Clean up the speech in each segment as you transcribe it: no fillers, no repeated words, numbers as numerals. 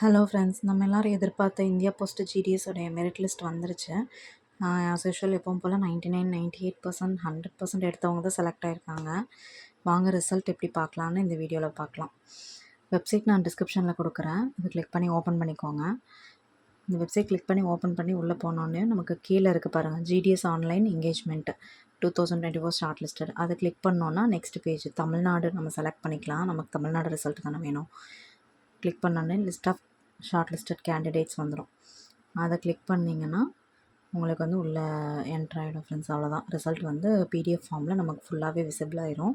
Hello friends, நம்ம எல்லோரும் எதிர்பார்த்த இந்தியா போஸ்ட் ஜிடிஎஸ் உடைய மெரிட் லிஸ்ட் வந்துருச்சு. ஆஸ் யூஷுவல் எப்பவும் போல் 99, 98%, 100% எடுத்தவங்க தான் செலக்ட் ஆகிருக்காங்க. வாங்க ரிசல்ட் எப்படி பார்க்கலான்னு இந்த வீடியோவில் பார்க்கலாம். வெப்சைட் நான் டிஸ்கிரிப்ஷனில் கொடுக்குறேன், இது கிளிக் பண்ணி ஓப்பன் பண்ணிக்கோங்க. இந்த வெப்சைட் கிளிக் பண்ணி ஓப்பன் பண்ணி உள்ளே போனோடனே நமக்கு கீழே இருக்குது பாருங்கள், GDS online engagement 2024 short listed. அதை கிளிக் பண்ணோன்னா நெக்ஸ்ட் பேஜ் தமிழ்நாடு நம்ம செலக்ட் பண்ணிக்கலாம். நமக்கு தமிழ்நாடு ரிசல்ட் தானே வேணும். கிளிக் பண்ணோன்னே list of shortlisted candidates வந்துடும். அதை கிளிக் பண்ணிங்கன்னா உங்களுக்கு வந்து உள்ளே என்ட்ரு ஆகிடும் ஃப்ரெண்ட்ஸ். அவ்வளோதான், ரிசல்ட் வந்து பிடிஎஃப் ஃபார்மில் நமக்கு ஃபுல்லாகவே விசிபிள் ஆயிரும்.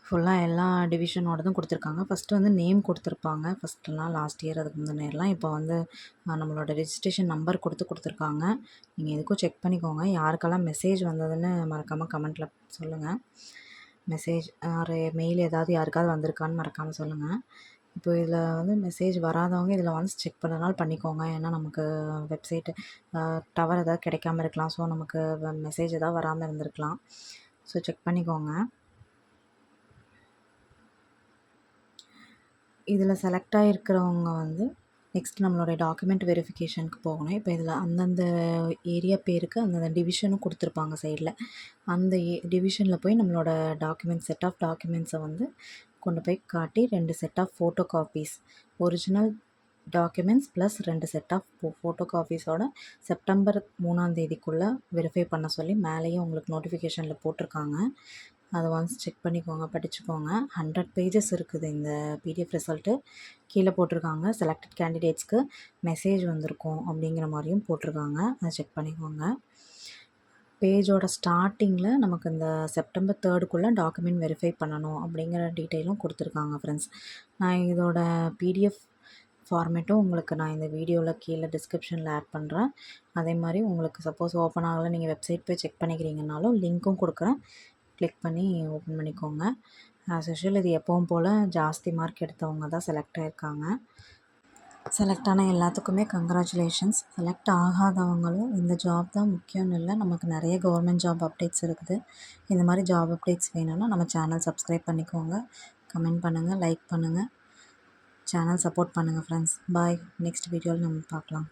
ஃபுல்லாக எல்லா டிவிஷனோடதும் கொடுத்துருக்காங்க. ஃபஸ்ட்டு வந்து நேம் கொடுத்துருப்பாங்க. ஃபஸ்ட்டுலாம் லாஸ்ட் இயர் அதுக்கு முந்தின நேரம்லாம். இப்போ வந்து நம்மளோட ரெஜிஸ்ட்ரேஷன் நம்பர் கொடுத்துருக்காங்க. நீங்கள் எதுக்கும் செக் பண்ணிக்கோங்க. யாருக்கெல்லாம் மெசேஜ் வந்ததுன்னு மறக்காமல் கமெண்ட்டில் சொல்லுங்கள். மெசேஜ் ஒரு மெயில் ஏதாவது யாருக்காவது வந்திருக்கான்னு மறக்காமல் சொல்லுங்கள். இப்போ இதில் வந்து மெசேஜ் வராதவங்க இதில் ஒன்ஸ் செக் பண்ணனாலும் பண்ணிக்கோங்க. ஏன்னா நமக்கு வெப்சைட்டு டவர் ஏதாவது கிடைக்காம இருக்கலாம். ஸோ நமக்கு மெசேஜ் ஏதாவது வராமல் இருந்திருக்கலாம். ஸோ செக் பண்ணிக்கோங்க. இதில் செலக்ட் ஆகிருக்கிறவங்க வந்து நெக்ஸ்ட் நம்மளுடைய டாக்குமெண்ட் வெரிஃபிகேஷனுக்கு போகணும். இப்போ இதில் அந்தந்த ஏரியா பேருக்கு அந்தந்த டிவிஷனும் கொடுத்துருப்பாங்க சைடில். அந்த டிவிஷனில் போய் நம்மளோட செட் ஆஃப் டாக்குமெண்ட்ஸை வந்து கொண்டு போய் காட்டி 2 set of photo copies, original documents plus 2 set of photo காப்பீஸோட செப்டம்பர் 3 வெரிஃபை பண்ண சொல்லி மேலேயும் உங்களுக்கு நோட்டிஃபிகேஷனில் போட்டிருக்காங்க. அதை ஒன்ஸ் செக் பண்ணிக்கோங்க, படிச்சுக்கோங்க. 100 பேஜஸ் இருக்குது இந்த பிடிஎஃப் ரிசல்ட்டு. கீழே போட்டிருக்காங்க செலக்டட் கேண்டிடேட்ஸ்க்கு மெசேஜ் வந்திருக்கும் அப்படிங்கிற மாதிரியும் போட்டிருக்காங்க. அதை செக் பண்ணிக்கோங்க. பேஜோட ஸ்டார்டிங்கில் நமக்கு இந்த செப்டம்பர் 3 டாக்குமெண்ட் வெரிஃபை பண்ணணும் அப்படிங்கிற டீட்டெயிலும் கொடுத்துருக்காங்க ஃப்ரெண்ட்ஸ். நான் இதோட பிடிஎஃப் ஃபார்மேட்டும் உங்களுக்கு நான் இந்த வீடியோவில் கீழே டிஸ்கிரிப்ஷனில் ஆட் பண்ணுறேன். அதே மாதிரி உங்களுக்கு சப்போஸ் ஓப்பன் ஆகலை, நீங்கள் வெப்சைட் போய் செக் பண்ணிக்கிறீங்கனாலும் லிங்க்கும் கொடுக்குறேன், கிளிக் பண்ணி ஓப்பன் பண்ணிக்கோங்க. ஆஸ் யூஷுவல் இது எப்பவும் போல் ஜாஸ்தி மார்க் எடுத்தவங்க தான் செலக்ட் ஆகிருக்காங்க. செலக்ட் ஆன எல்லாத்துக்குமே கங்க்ராச்சுலேஷன்ஸ். செலக்ட் ஆகாதவங்களும் இந்த ஜாப் தான் முக்கியம்னு இல்லை, நமக்கு நிறைய கவர்மெண்ட் ஜாப் அப்டேட்ஸ் இருக்குது. இந்த மாதிரி ஜாப் அப்டேட்ஸ் வேணும்னா நம்ம சேனல் சப்ஸ்கிரைப் பண்ணிக்கோங்க, கமெண்ட் பண்ணுங்கள், லைக் பண்ணுங்கள், சேனல் சப்போர்ட் பண்ணுங்கள் ஃப்ரெண்ட்ஸ். பாய். நெக்ஸ்ட் வீடியோவில் நம்ம பார்க்கலாம்.